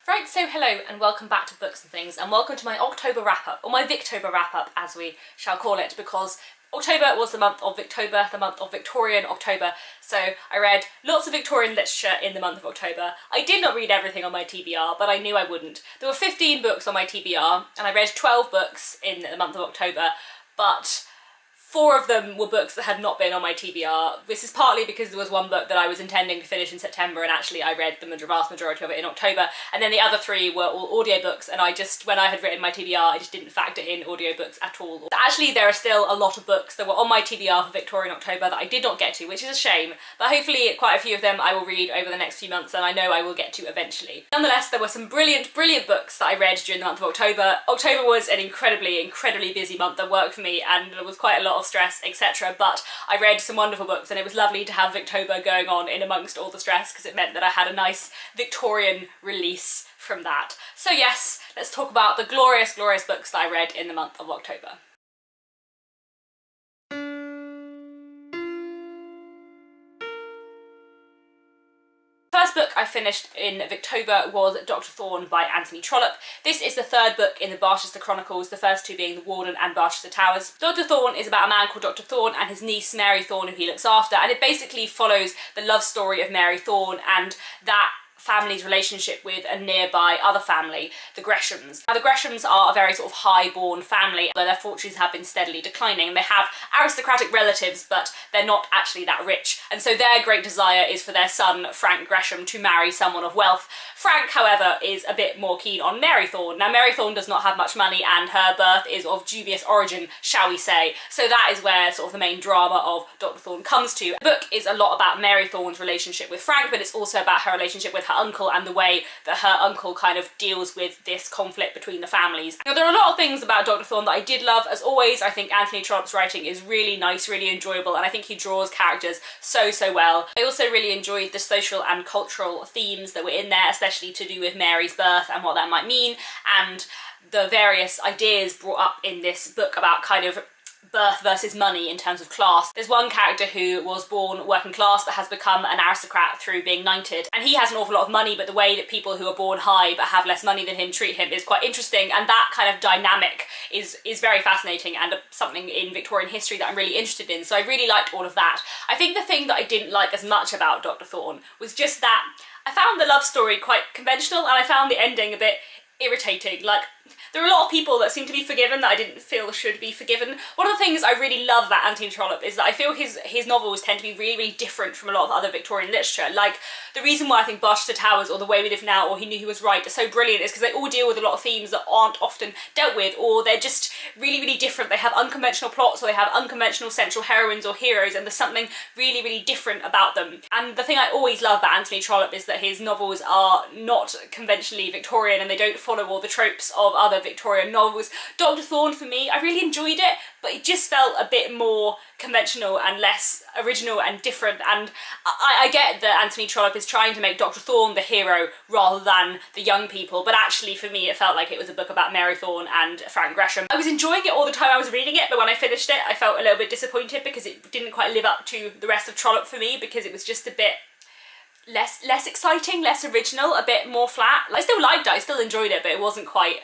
Right, so hello and welcome back to Books and Things, and welcome to my October wrap-up, or my Victober wrap-up as we shall call it, because October was the month of Victober, the month of Victorian October, so I read lots of Victorian literature in the month of October. I did not read everything on my TBR, but I knew I wouldn't. There were 15 books on my TBR, and I read 12 books in the month of October, but 4 of them were books that had not been on my TBR. This is partly because there was one book that I was intending to finish in September and actually I read the vast majority of it in October, and then the other 3 were all audiobooks, and I just, when I had written my TBR, I just didn't factor in audiobooks at all. Actually, there are still a lot of books that were on my TBR for Victorian October that I did not get to, which is a shame, but hopefully quite a few of them I will read over the next few months, and I know I will get to eventually. Nonetheless, there were some brilliant books that I read during the month of October. October was an incredibly busy month that worked for me, and there was quite a lot of stress, etc. But I read some wonderful books, and it was lovely to have Victober going on in amongst all the stress, because it meant that I had a nice Victorian release from that. So yes, let's talk about the glorious books that I read in the month of October. First book I finished in Victober was Dr Thorn by Anthony Trollope. This is the 3rd book in the Barchester Chronicles, the first 2 being the Warden and Barchester Towers. Dr Thorn is about a man called Dr Thorn and his niece Mary Thorn, who he looks after, and it basically follows the love story of Mary Thorn and that family's relationship with a nearby other family, the Greshams. Now, the Greshams are a very sort of high-born family, though their fortunes have been steadily declining. They have aristocratic relatives, but they're not actually that rich, and so their great desire is for their son, Frank Gresham, to marry someone of wealth. Frank, however, is a bit more keen on Mary Thorn. Now, Mary Thorn does not have much money, and her birth is of dubious origin, shall we say, so that is where sort of the main drama of Dr Thorn comes to. The book is a lot about Mary Thorn's relationship with Frank, but it's also about her relationship with her uncle and the way that her uncle kind of deals with this conflict between the families. Now, there are a lot of things about Dr Thorn that I did love. As always, I think Anthony Trollope's writing is really nice, really enjoyable, and I think he draws characters so well. I also really enjoyed the social and cultural themes that were in there, especially to do with Mary's birth and what that might mean, and the various ideas brought up in this book about kind of birth versus money in terms of class. There's one character who was born working class but has become an aristocrat through being knighted, and he has an awful lot of money, but the way that people who are born high but have less money than him treat him is quite interesting, and that kind of dynamic is very fascinating and something in Victorian history that I'm really interested in, so I really liked all of that. I think the thing that I didn't like as much about Dr Thorn was just that I found the love story quite conventional, and I found the ending a bit irritating. Like, there are a lot of people that seem to be forgiven that I didn't feel should be forgiven. One of the things I really love about Anthony Trollope is that I feel his novels tend to be really different from a lot of other Victorian literature. Like, the reason why I think Barchester Towers or The Way We Live Now or He Knew He Was Right are so brilliant is because they all deal with a lot of themes that aren't often dealt with, or they're just really different. They have unconventional plots, or they have unconventional central heroines or heroes, and there's something really different about them. And the thing I always love about Anthony Trollope is that his novels are not conventionally Victorian, and they don't follow all the tropes of other Victorian novels. Dr Thorn, for me, I really enjoyed it, but it just felt a bit more conventional and less original and different, and I get that Anthony Trollope is trying to make Dr Thorn the hero rather than the young people, but actually for me it felt like it was a book about Mary Thorn and Frank Gresham. I was enjoying it all the time I was reading it, but when I finished it I felt a little bit disappointed because it didn't quite live up to the rest of Trollope for me, because it was just a bit less exciting, less original, a bit more flat. I still liked it, I still enjoyed it, but it wasn't quite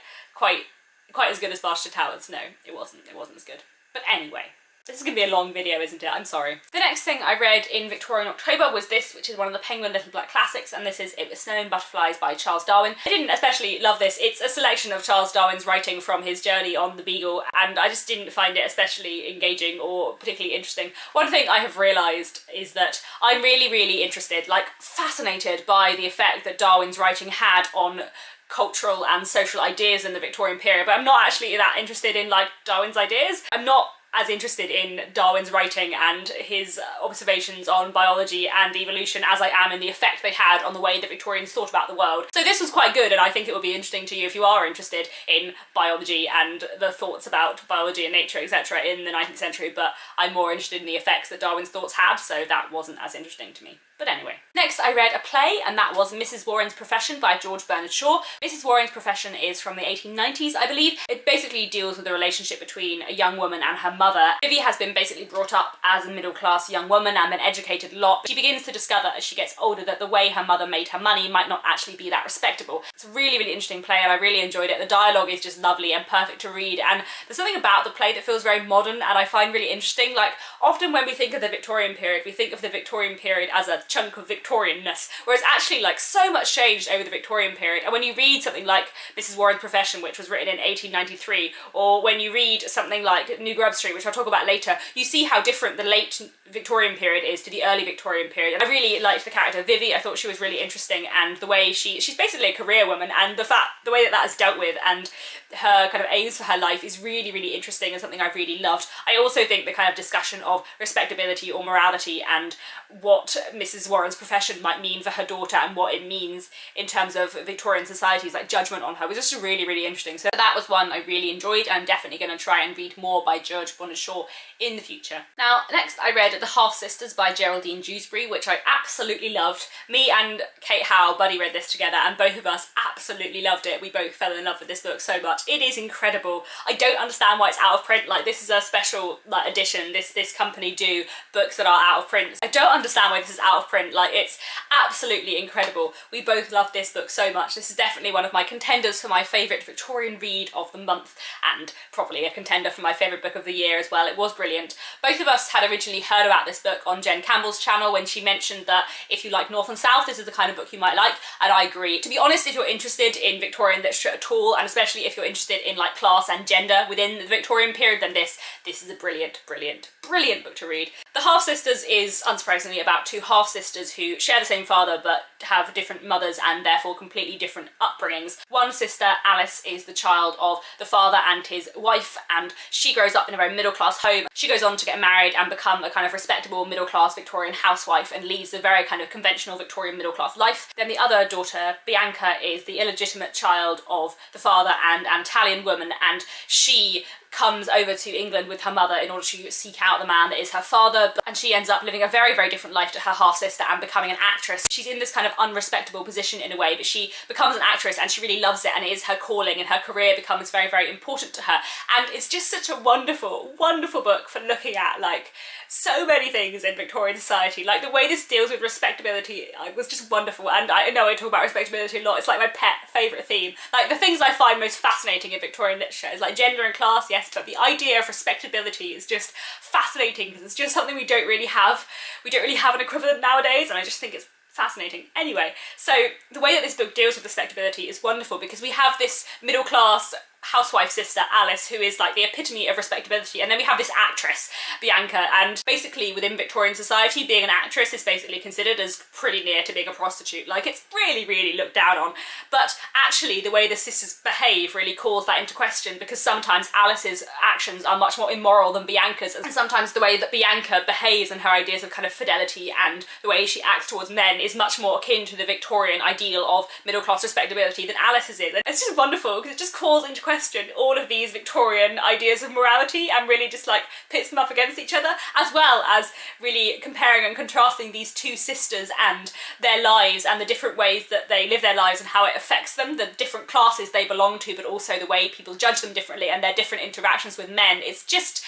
as good as Barchester Towers. No, it wasn't as good. But anyway, this is going to be a long video, isn't it? I'm sorry. The next thing I read in Victorian October was this, which is one of the Penguin Little Black Classics, and this is It Was Snowing Butterflies by Charles Darwin. I didn't especially love this. It's a selection of Charles Darwin's writing from his journey on the Beagle, and I just didn't find it especially engaging or particularly interesting. One thing I have realised is that I'm really interested, like fascinated by the effect that Darwin's writing had on cultural and social ideas in the Victorian period, but I'm not actually that interested in like Darwin's ideas. I'm not as interested in Darwin's writing and his observations on biology and evolution as I am in the effect they had on the way that Victorians thought about the world. So this was quite good, and I think it would be interesting to you if you are interested in biology and the thoughts about biology and nature, etc. in the 19th century, but I'm more interested in the effects that Darwin's thoughts had, so that wasn't as interesting to me. But anyway. Next I read a play, and that was Mrs. Warren's Profession by George Bernard Shaw. Mrs. Warren's Profession is from the 1890s, I believe. It basically deals with the relationship between a young woman and her mother. Vivi has been basically brought up as a middle-class young woman and been educated a lot. She begins to discover as she gets older that the way her mother made her money might not actually be that respectable. It's a really, really interesting play, and I really enjoyed it. The dialogue is just lovely and perfect to read, and there's something about the play that feels very modern and I find really interesting. Like, often when we think of the Victorian period, we think of the Victorian period as a chunk of Victorianness, whereas actually like so much changed over the Victorian period. And when you read something like Mrs. Warren's Profession, which was written in 1893, or when you read something like New Grub Street, which I'll talk about later, you see how different the late Victorian period is to the early Victorian period. And I really liked the character Vivi. I thought she was really interesting, and the way she's basically a career woman, and the way that is dealt with and her kind of aims for her life is really, really interesting and something I really loved. I also think the kind of discussion of respectability or morality and what Mrs. Warren's profession might mean for her daughter and what it means in terms of Victorian society's like judgment on her was just really, really interesting. So that was one I really enjoyed, and I'm definitely going to try and read more by George Bernard Shaw in the future. Now, next I read The Half Sisters by Geraldine Dewsbury, which I absolutely loved. Me and Kate Howe, Buddy, read this together, and both of us absolutely loved it. We both fell in love with this book so much. It is incredible. I don't understand why it's out of print. Like, this is a special like edition. This company do books that are out of print. I don't understand why this is out of print. Like, it's absolutely incredible. We both love this book so much. This is definitely one of my contenders for my favourite Victorian read of the month, and probably a contender for my favourite book of the year as well. It was brilliant. Both of us had originally heard about this book on Jen Campbell's channel when she mentioned that if you like North and South, this is the kind of book you might like, and I agree. To be honest, if you're interested in Victorian literature at all, and especially if you're interested in like class and gender within the Victorian period, then this is a brilliant, brilliant, brilliant book to read. The Half Sisters is, unsurprisingly, about two half-sisters who share the same father but have different mothers and therefore completely different upbringings. One sister, Alice, is the child of the father and his wife, and she grows up in a very middle-class home. She goes on to get married and become a kind of respectable middle-class Victorian housewife and leads a very kind of conventional Victorian middle-class life. Then the other daughter, Bianca, is the illegitimate child of the father and an Italian woman, and she comes over to England with her mother in order to seek out the man that is her father, and she ends up living a very, very different life to her half-sister and becoming an actress. She's in this kind of unrespectable position in a way, but she becomes an actress and she really loves it, and it is her calling, and her career becomes very, very important to her. And it's just such a wonderful, wonderful book for looking at like so many things in Victorian society. Like, the way this deals with respectability was just wonderful, and I know I talk about respectability a lot. It's like my pet favourite theme. Like, the things I find most fascinating in Victorian literature is like gender and class, yes, but the idea of respectability is just fascinating because it's just something we don't really have. We don't really have an equivalent nowadays, and I just think it's fascinating. Anyway, so the way that this book deals with respectability is wonderful because we have this middle class housewife sister, Alice, who is like the epitome of respectability, and then we have this actress, Bianca, and basically within Victorian society, being an actress is basically considered as pretty near to being a prostitute. Like, it's really, really looked down on. But actually, the way the sisters behave really calls that into question, because sometimes Alice's actions are much more immoral than Bianca's, and sometimes the way that Bianca behaves and her ideas of kind of fidelity and the way she acts towards men is much more akin to the Victorian ideal of middle-class respectability than Alice's is. And it's just wonderful because it just calls into question all of these Victorian ideas of morality and really just like pits them up against each other, as well as really comparing and contrasting these two sisters and their lives and the different ways that they live their lives and how it affects them, the different classes they belong to, but also the way people judge them differently and their different interactions with men. It's just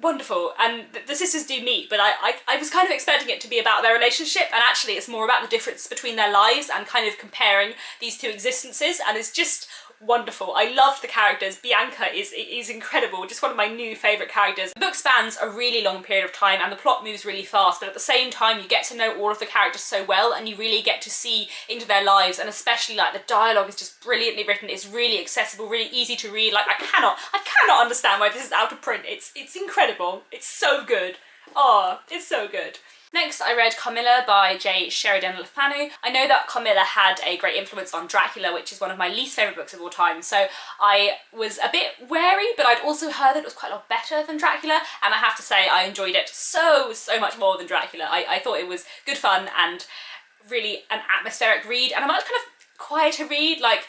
wonderful. And the sisters do meet, but I was kind of expecting it to be about their relationship, and actually it's more about the difference between their lives and kind of comparing these two existences, and it's just wonderful. I loved the characters. Bianca is incredible, just one of my new favourite characters. The book spans a really long period of time and the plot moves really fast, but at the same time you get to know all of the characters so well and you really get to see into their lives, and especially like the dialogue is just brilliantly written. It's really accessible, really easy to read. Like, I cannot understand why this is out of print. It's incredible. It's so good. Oh, it's so good. Next, I read Camilla by J. Sheridan Le Fanu. I know that Camilla had a great influence on Dracula, which is one of my least favourite books of all time, so I was a bit wary, but I'd also heard that it was quite a lot better than Dracula, and I have to say I enjoyed it so much more than Dracula. I thought it was good fun and really an atmospheric read, and a much kind of quieter read. Like,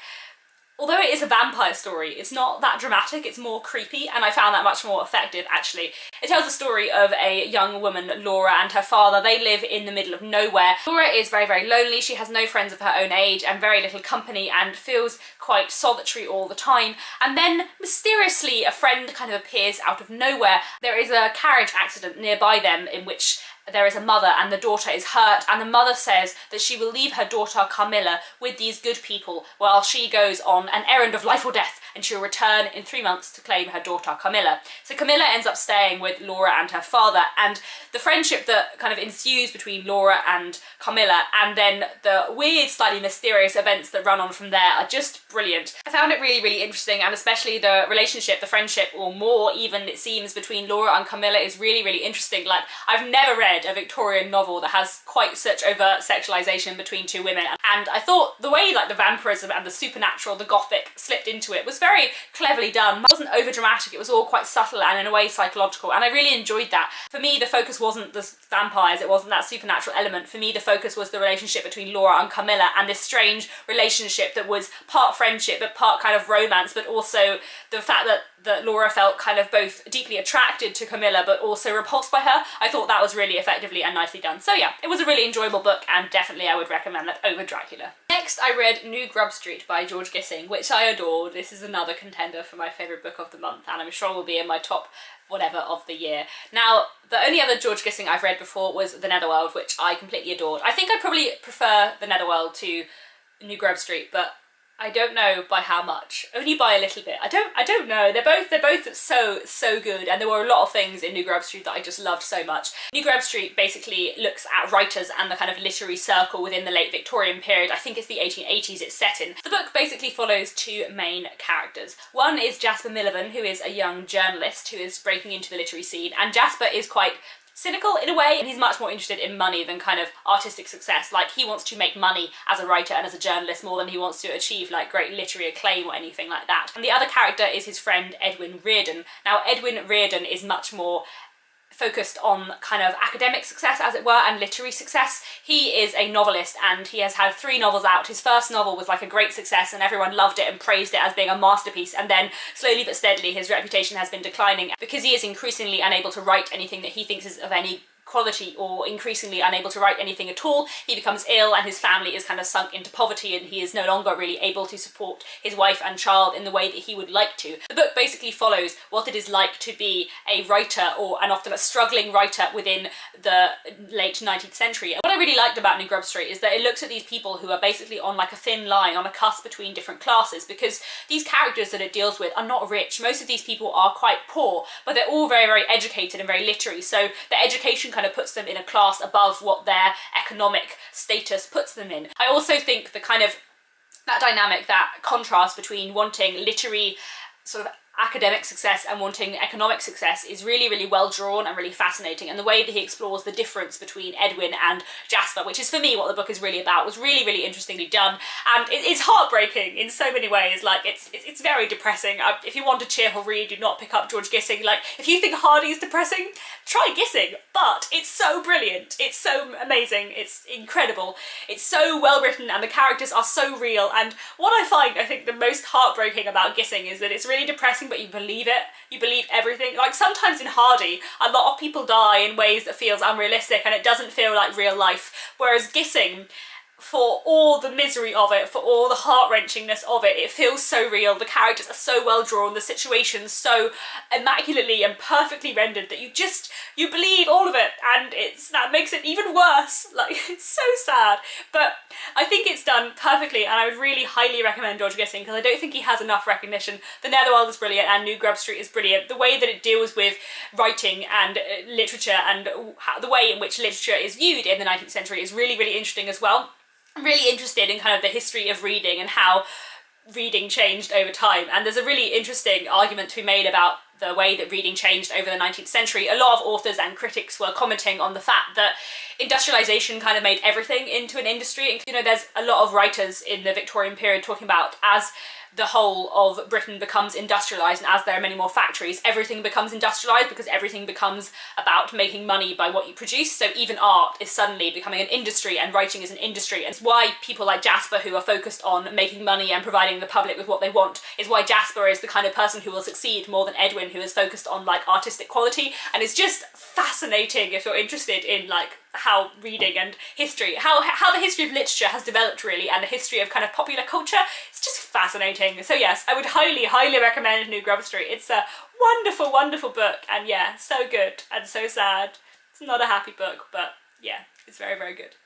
although it is a vampire story, it's not that dramatic, it's more creepy, and I found that much more effective, actually. It tells the story of a young woman, Laura, and her father. They live in the middle of nowhere. Laura is very, very lonely. She has no friends of her own age and very little company and feels quite solitary all the time. And then, mysteriously, a friend kind of appears out of nowhere. There is a carriage accident nearby them in which there is a mother and the daughter is hurt, and the mother says that she will leave her daughter Camilla with these good people while she goes on an errand of life or death, and she'll return in 3 months to claim her daughter Camilla. So Camilla ends up staying with Laura and her father, and the friendship that kind of ensues between Laura and Camilla, and then the weird, slightly mysterious events that run on from there are just brilliant. I found it really, really interesting, and especially the relationship, the friendship, or more even it seems, between Laura and Camilla is really, really interesting. Like, I've never read a Victorian novel that has quite such overt sexualization between two women, and I thought the way like the vampirism and the supernatural, the gothic slipped into it was very cleverly done. It wasn't over dramatic, it was all quite subtle and in a way psychological, and I really enjoyed that. For me, the focus wasn't the vampires, it wasn't that supernatural element. For me, the focus was the relationship between Laura and Camilla, and this strange relationship that was part friendship but part kind of romance, but also the fact that Laura felt kind of both deeply attracted to Camilla but also repulsed by her. I thought that was really effectively and nicely done. So yeah, it was a really enjoyable book, and definitely I would recommend that over Dracula. Next, I read New Grub Street by George Gissing, which I adored. This is another contender for my favourite book of the month, and I'm sure will be in my top whatever of the year. Now, the only other George Gissing I've read before was The Netherworld, which I completely adored. I think I probably prefer The Netherworld to New Grub Street, but I don't know by how much. Only by a little bit. I don't know. They're both so good, and there were a lot of things in New Grub Street that I just loved so much. New Grub Street basically looks at writers and the kind of literary circle within the late Victorian period. I think it's the 1880s it's set in. The book basically follows two main characters. One is Jasper Millivan, who is a young journalist who is breaking into the literary scene, and Jasper is quite cynical in a way, and he's much more interested in money than kind of artistic success. Like, he wants to make money as a writer and as a journalist more than he wants to achieve like great literary acclaim or anything like that. And the other character is his friend Edwin Reardon. Now, Edwin Reardon is much more focused on kind of academic success, as it were, and literary success. He is a novelist, and he has had 3 novels out. His first novel was like a great success and everyone loved it and praised it as being a masterpiece, and then slowly but steadily his reputation has been declining because he is increasingly unable to write anything that he thinks is of any quality, or increasingly unable to write anything at all. He becomes ill and his family is kind of sunk into poverty, and he is no longer really able to support his wife and child in the way that he would like to. The book basically follows what it is like to be a writer, or and often a struggling writer, within the late 19th century. And what I really liked about New Grub Street is that it looks at these people who are basically on like a thin line, on a cusp between different classes, because these characters that it deals with are not rich. Most of these people are quite poor, but they're all very, very educated and very literary, so their education kind of puts them in a class above what their economic status puts them in. I also think the kind of that dynamic, that contrast between wanting literary sort of academic success and wanting economic success is really, really well drawn and really fascinating, and the way that he explores the difference between Edwin and Jasper, which is for me what the book is really about, was really, really interestingly done. And it's heartbreaking in so many ways. Like, it's very depressing. If you want a cheerful read, do not pick up George Gissing. Like, if you think Hardy is depressing, try Gissing, but it's so brilliant, it's so amazing, it's incredible, it's so well written, and the characters are so real. And what I find, I think, the most heartbreaking about Gissing is that it's really depressing, but you believe it. You believe everything. Like, sometimes in Hardy, a lot of people die in ways that feels unrealistic and it doesn't feel like real life. Whereas Gissing, for all the misery of it, for all the heart-wrenchingness of it, it feels so real. The characters are so well drawn, the situations so immaculately and perfectly rendered that you believe all of it, and that makes it even worse. Like, it's so sad. But I think it's done perfectly, and I would really highly recommend George Gissing, because I don't think he has enough recognition. The Netherworld is brilliant, and New Grub Street is brilliant. The way that it deals with writing and literature, and the way in which literature is viewed in the 19th century is really, really interesting as well. I'm really interested in kind of the history of reading and how reading changed over time, and there's a really interesting argument to be made about the way that reading changed over the 19th century. A lot of authors and critics were commenting on the fact that industrialization kind of made everything into an industry. You know, there's a lot of writers in the Victorian period talking about, as the whole of Britain becomes industrialised, and as there are many more factories, everything becomes industrialised because everything becomes about making money by what you produce. So even art is suddenly becoming an industry, and writing is an industry. And it's why people like Jasper, who are focused on making money and providing the public with what they want, is why Jasper is the kind of person who will succeed more than Edwin, who is focused on like artistic quality. And it's just fascinating if you're interested in like how reading and history, how the history of literature has developed really, and the history of kind of popular culture. It's just fascinating. So yes, I would highly recommend New Grub Street. It's a wonderful book, and yeah, so good and so sad. It's not a happy book, but yeah, it's very good.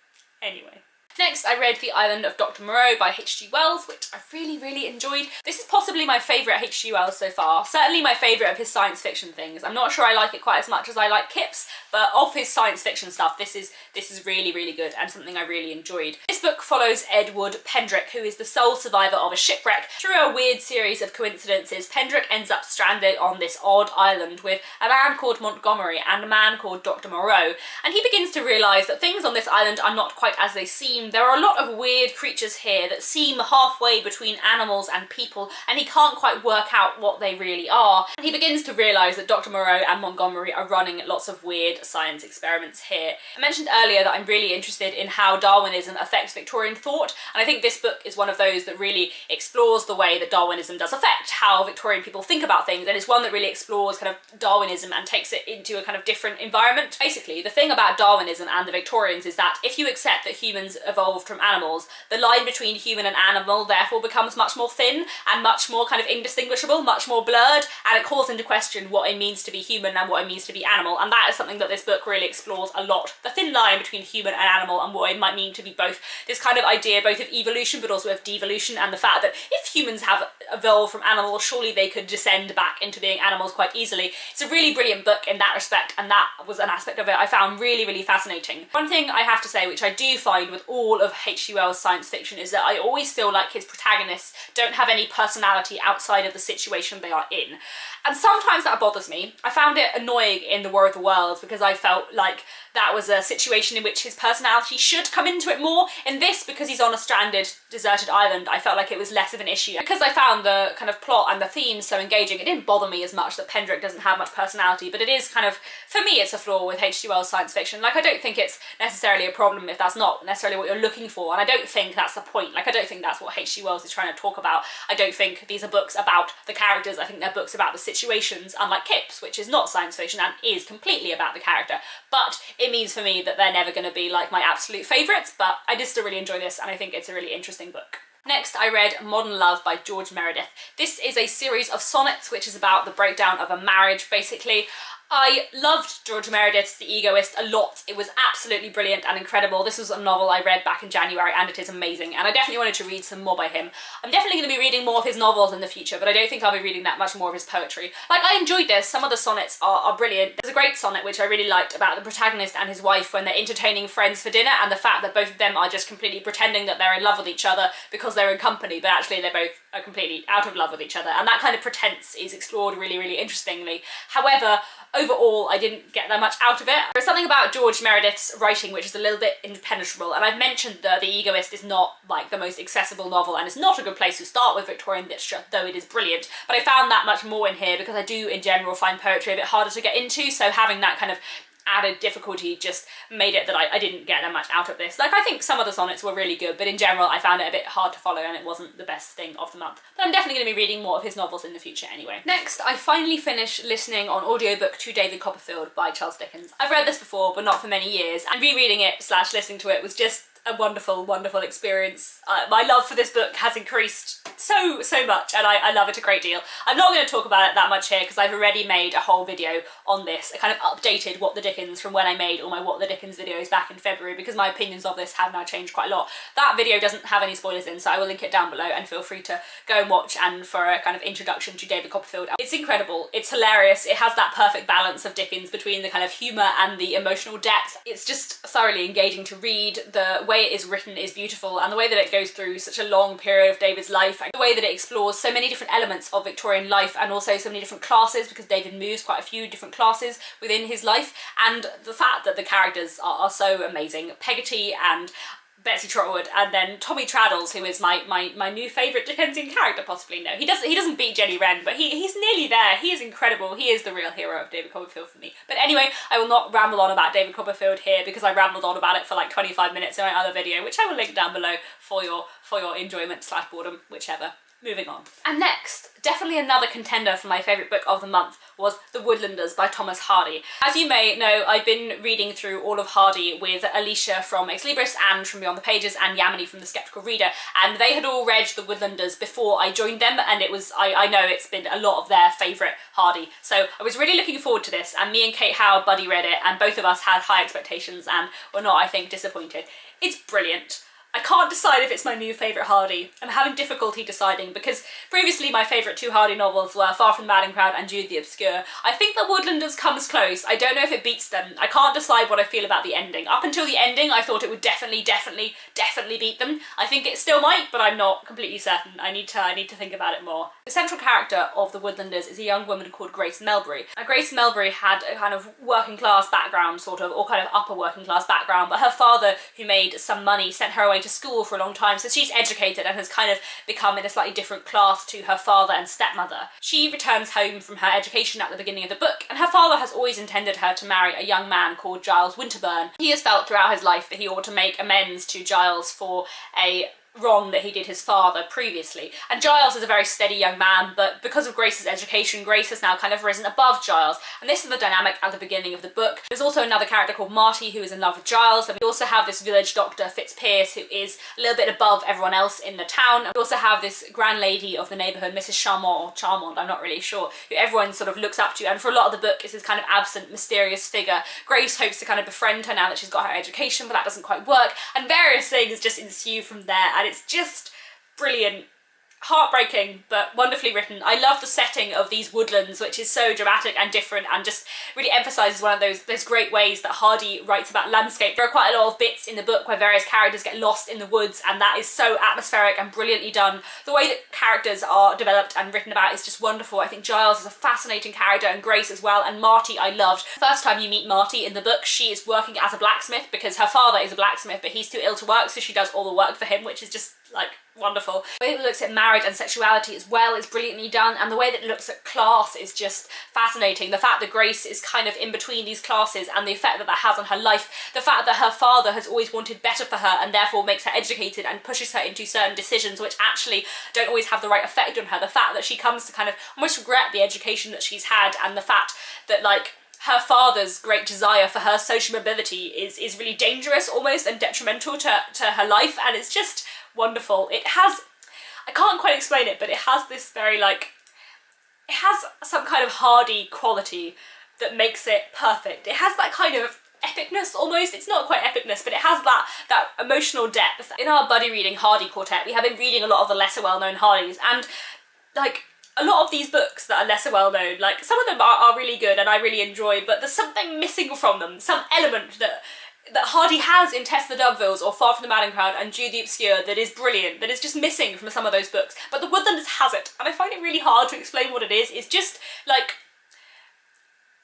Anyway. Next, I read The Island of Dr Moreau by H.G. Wells, which I really enjoyed. This is possibly my favourite H.G. Wells so far. Certainly my favourite of his science fiction things. I'm not sure I like it quite as much as I like Kip's, but of his science fiction stuff, this is really good and something I really enjoyed. This book follows Edward Pendrick, who is the sole survivor of a shipwreck. Through a weird series of coincidences, Pendrick ends up stranded on this odd island with a man called Montgomery and a man called Dr Moreau, and he begins to realise that things on this island are not quite as they seem. There are a lot of weird creatures here that seem halfway between animals and people, and he can't quite work out what they really are. And he begins to realise that Dr Moreau and Montgomery are running lots of weird science experiments here. I mentioned earlier that I'm really interested in how Darwinism affects Victorian thought, and I think this book is one of those that really explores the way that Darwinism does affect how Victorian people think about things, and it's one that really explores kind of Darwinism and takes it into a kind of different environment. Basically, the thing about Darwinism and the Victorians is that if you accept that humans evolved from animals, the line between human and animal therefore becomes much more thin and much more kind of indistinguishable, much more blurred, and it calls into question what it means to be human and what it means to be animal, and that is something that this book really explores a lot. The thin line between human and animal, and what it might mean to be both, this kind of idea both of evolution but also of devolution, and the fact that if humans have evolved from animals, surely they could descend back into being animals quite easily. It's a really brilliant book in that respect, and that was an aspect of it I found really fascinating. One thing I have to say, which I do find with all of H.G. Wells' science fiction, is that I always feel like his protagonists don't have any personality outside of the situation they are in. And sometimes that bothers me. I found it annoying in The War of the Worlds because I felt like that was a situation in which his personality should come into it more. In this, because he's on a stranded, deserted island, I felt like it was less of an issue. Because I found the kind of plot and the themes so engaging, it didn't bother me as much that Pendrick doesn't have much personality, but it is kind of, for me, it's a flaw with H.G. Wells' science fiction. Like, I don't think it's necessarily a problem if that's not necessarily what you're looking for, and I don't think that's the point. Like, I don't think that's what H.G. Wells is trying to talk about. I don't think these are books about the characters. I think they're books about the situations, unlike Kip's, which is not science fiction and is completely about the character. But it means for me that they're never going to be like my absolute favourites, but I did still really enjoy this, and I think it's a really interesting book. Next, I read Modern Love by George Meredith. This is a series of sonnets which is about the breakdown of a marriage, basically. I loved George Meredith's The Egoist a lot. It was absolutely brilliant and incredible. This was a novel I read back in January, and it is amazing, and I definitely wanted to read some more by him. I'm definitely going to be reading more of his novels in the future, but I don't think I'll be reading that much more of his poetry. Like, I enjoyed this. Some of the sonnets are brilliant. There's a great sonnet which I really liked about the protagonist and his wife when they're entertaining friends for dinner, and the fact that both of them are just completely pretending that they're in love with each other because they're in company, but actually they both are completely out of love with each other, and that kind of pretense is explored really interestingly. However, overall, I didn't get that much out of it. There's something about George Meredith's writing which is a little bit impenetrable, and I've mentioned that The Egoist is not like the most accessible novel, and it's not a good place to start with Victorian literature, though it is brilliant. But I found that much more in here because I do in general find poetry a bit harder to get into, so having that kind of added difficulty just made it that I didn't get that much out of this. Like, I think some of the sonnets were really good, but in general I found it a bit hard to follow and it wasn't the best thing of the month. But I'm definitely going to be reading more of his novels in the future anyway. Next, I finally finished listening on audiobook To David Copperfield by Charles Dickens. I've read this before, but not for many years, and rereading it / listening to it was just a wonderful experience. My love for this book has increased so much, and I love it a great deal. I'm not going to talk about it that much here because I've already made a whole video on this. I kind of updated What the Dickens from when I made all my What the Dickens videos back in February because my opinions of this have now changed quite a lot. That video doesn't have any spoilers in, so I will link it down below, and feel free to go and watch, and for a kind of introduction to David Copperfield. It's incredible, it's hilarious, it has that perfect balance of Dickens between the kind of humour and the emotional depth. It's just thoroughly engaging to read. The way it is written is beautiful, and the way that it goes through such a long period of David's life, and the way that it explores so many different elements of Victorian life, and also so many different classes, because David moves quite a few different classes within his life, and the fact that the characters are so amazing. Peggotty and Betsy Trotwood, and then Tommy Traddles, who is my new favourite Dickensian character, possibly. No, he doesn't beat Jenny Wren, but he's nearly there. He is incredible. He is the real hero of David Copperfield for me. But anyway, I will not ramble on about David Copperfield here, because I rambled on about it for like 25 minutes in my other video, which I will link down below for your enjoyment / boredom, whichever. Moving on. And next, definitely another contender for my favourite book of the month was The Woodlanders by Thomas Hardy. As you may know, I've been reading through all of Hardy with Alicia from Ex Libris and from Beyond the Pages and Yamini from The Sceptical Reader, and they had all read The Woodlanders before I joined them, and it was, I know it's been a lot of their favourite Hardy. So I was really looking forward to this, and me and Kate Howard buddy read it, and both of us had high expectations and were not, I think, disappointed. It's brilliant. I can't decide if it's my new favourite Hardy. I'm having difficulty deciding because previously my favourite two Hardy novels were Far from the Madding Crowd and Jude the Obscure. I think The Woodlanders comes close. I don't know if it beats them. I can't decide what I feel about the ending. Up until the ending, I thought it would definitely beat them. I think it still might, but I'm not completely certain. I need to think about it more. The central character of The Woodlanders is a young woman called Grace Melbury. Now, Grace Melbury had a kind of working class background, sort of, or kind of upper working class background, but her father, who made some money, sent her away to school for a long time, so she's educated and has kind of become in a slightly different class to her father and stepmother. She returns home from her education at the beginning of the book, and her father has always intended her to marry a young man called Giles Winterbourne. He has felt throughout his life that he ought to make amends to Giles for a wrong that he did his father previously. And Giles is a very steady young man, but because of Grace's education, Grace has now kind of risen above Giles, and this is the dynamic at the beginning of the book. There's also another character called Marty who is in love with Giles, and we also have this village doctor Fitzpierce who is a little bit above everyone else in the town, and we also have this grand lady of the neighbourhood, Mrs. Charmant, or Charmant, I'm not really sure, who everyone sort of looks up to, and for a lot of the book is this kind of absent, mysterious figure. Grace hopes to kind of befriend her now that she's got her education, but that doesn't quite work, and various things just ensue from there, and it's just brilliant. Heartbreaking, but wonderfully written. I love the setting of these woodlands, which is so dramatic and different and just really emphasises one of those great ways that Hardy writes about landscape. There are quite a lot of bits in the book where various characters get lost in the woods, and that is so atmospheric and brilliantly done. The way that characters are developed and written about is just wonderful. I think Giles is a fascinating character, and Grace as well, and Marty I loved. First time you meet Marty in the book, she is working as a blacksmith because her father is a blacksmith, but he's too ill to work, so she does all the work for him, which is just like wonderful. The way it looks at marriage and sexuality as well is brilliantly done, and the way that it looks at class is just fascinating. The fact that Grace is kind of in between these classes and the effect that that has on her life, the fact that her father has always wanted better for her and therefore makes her educated and pushes her into certain decisions which actually don't always have the right effect on her, the fact that she comes to kind of almost regret the education that she's had, and the fact that like her father's great desire for her social mobility is really dangerous almost and detrimental to her life, and it's just wonderful. It has, I can't quite explain it, but it has this very like, it has some kind of Hardy quality that makes it perfect. It has that kind of epicness almost. It's not quite epicness, but it has that emotional depth. In our buddy reading Hardy Quartet, we have been reading a lot of the lesser well-known Hardys, and like a lot of these books that are lesser well-known, like some of them are really good and I really enjoy, but there's something missing from them, some element that Hardy has in Tess the Dovevilles or Far from the Madding Crowd and Jude the Obscure that is brilliant, that is just missing from some of those books. But The Woodlanders has it, and I find it really hard to explain what it is. It's just like,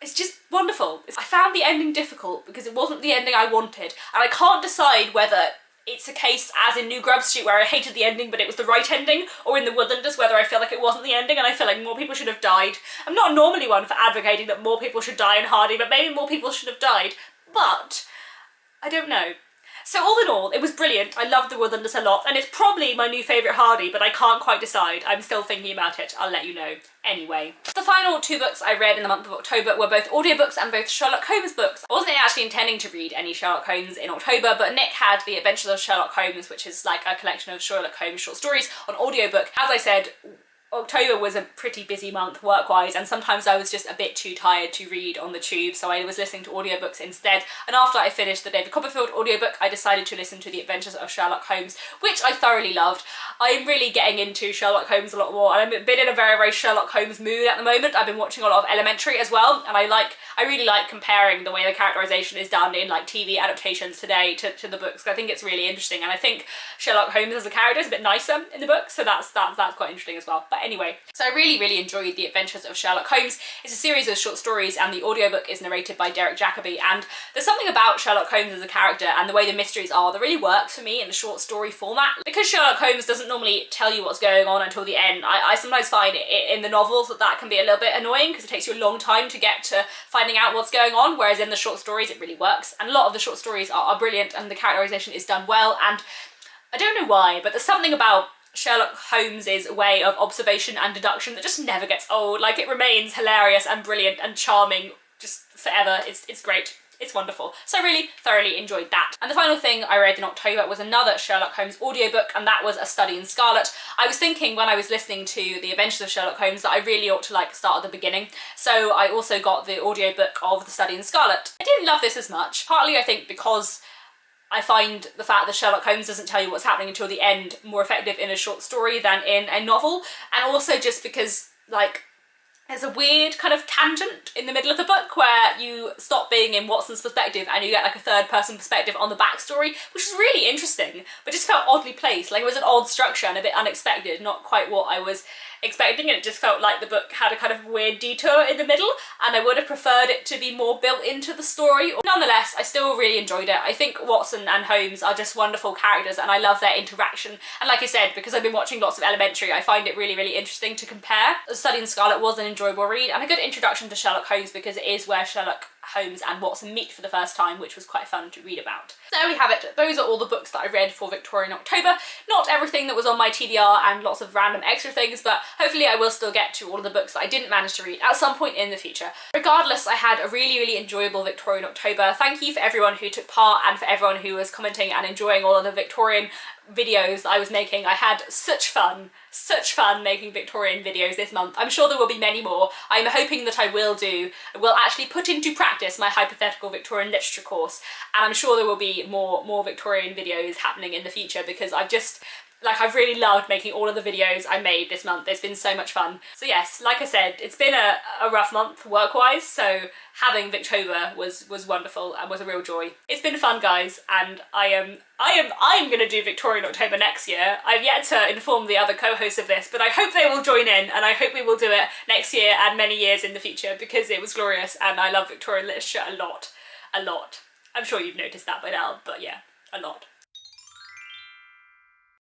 it's just wonderful. I found the ending difficult because it wasn't the ending I wanted, and I can't decide whether it's a case as in New Grub Street where I hated the ending but it was the right ending, or in The Woodlanders whether I feel like it wasn't the ending and I feel like more people should have died. I'm not normally one for advocating that more people should die in Hardy, but maybe more people should have died. But I don't know. So all in all, it was brilliant. I loved The Woodlanders a lot, and it's probably my new favourite Hardy, but I can't quite decide. I'm still thinking about it. I'll let you know. Anyway. The final two books I read in the month of October were both audiobooks and both Sherlock Holmes books. I wasn't actually intending to read any Sherlock Holmes in October, but Nick had The Adventures of Sherlock Holmes, which is like a collection of Sherlock Holmes short stories, on audiobook. As I said, October was a pretty busy month work-wise, and sometimes I was just a bit too tired to read on the tube, so I was listening to audiobooks instead. And after I finished the David Copperfield audiobook, I decided to listen to The Adventures of Sherlock Holmes, which I thoroughly loved. I'm really getting into Sherlock Holmes a lot more, and I've been in a very, very Sherlock Holmes mood at the moment. I've been watching a lot of Elementary as well, and I really like comparing the way the characterisation is done in like TV adaptations today to the books. I think it's really interesting, and I think Sherlock Holmes as a character is a bit nicer in the book, so that's quite interesting as well. But Anyway, so I really enjoyed The Adventures of Sherlock Holmes. It's a series of short stories and the audiobook is narrated by Derek Jacobi, and there's something about Sherlock Holmes as a character and the way the mysteries are that really works for me in a short story format. Because Sherlock Holmes doesn't normally tell you what's going on until the end, I sometimes find it in the novels that can be a little bit annoying because it takes you a long time to get to finding out what's going on, whereas in the short stories it really works. And a lot of the short stories are brilliant and the characterization is done well, and I don't know why, but there's something about Sherlock Holmes's way of observation and deduction that just never gets old. Like, it remains hilarious and brilliant and charming just forever. It's great. It's wonderful. So I really thoroughly enjoyed that. And the final thing I read in October was another Sherlock Holmes audiobook, and that was A Study in Scarlet. I was thinking when I was listening to The Adventures of Sherlock Holmes that I really ought to start at the beginning. So I also got the audiobook of The Study in Scarlet. I didn't love this as much, partly I think because I find the fact that Sherlock Holmes doesn't tell you what's happening until the end more effective in a short story than in a novel, and also just because, like, there's a weird kind of tangent in the middle of the book where you stop being in Watson's perspective and you get like a third person perspective on the backstory, which is really interesting, but just felt oddly placed. Like, it was an odd structure and a bit unexpected, not quite what I was expecting, and it just felt like the book had a kind of weird detour in the middle, and I would have preferred it to be more built into the story. Nonetheless, I still really enjoyed it. I think Watson and Holmes are just wonderful characters and I love their interaction, and like I said, because I've been watching lots of Elementary, I find it really interesting to compare. The Study in Scarlet was an enjoyable read and a good introduction to Sherlock Holmes because it is where Sherlock Holmes and Watson meet for the first time, which was quite fun to read about. So there we have it. Those are all the books that I read for Victorian October. Not everything that was on my TBR and lots of random extra things, but hopefully I will still get to all of the books that I didn't manage to read at some point in the future. Regardless, I had a really enjoyable Victorian October. Thank you for everyone who took part and for everyone who was commenting and enjoying all of the Victorian videos that I was making. I had such fun making Victorian videos this month. I'm sure there will be many more. I'm hoping that I will actually put into practice my hypothetical Victorian literature course, and I'm sure there will be more Victorian videos happening in the future because I've really loved making all of the videos I made this month. It's been so much fun. So yes, like I said, it's been a rough month work-wise, so having Victober was wonderful and was a real joy. It's been fun, guys, and I'm gonna do Victorian October next year. I've yet to inform the other co-hosts of this, but I hope they will join in, and I hope we will do it next year and many years in the future because it was glorious and I love Victorian literature a lot. I'm sure you've noticed that by now, but yeah, a lot.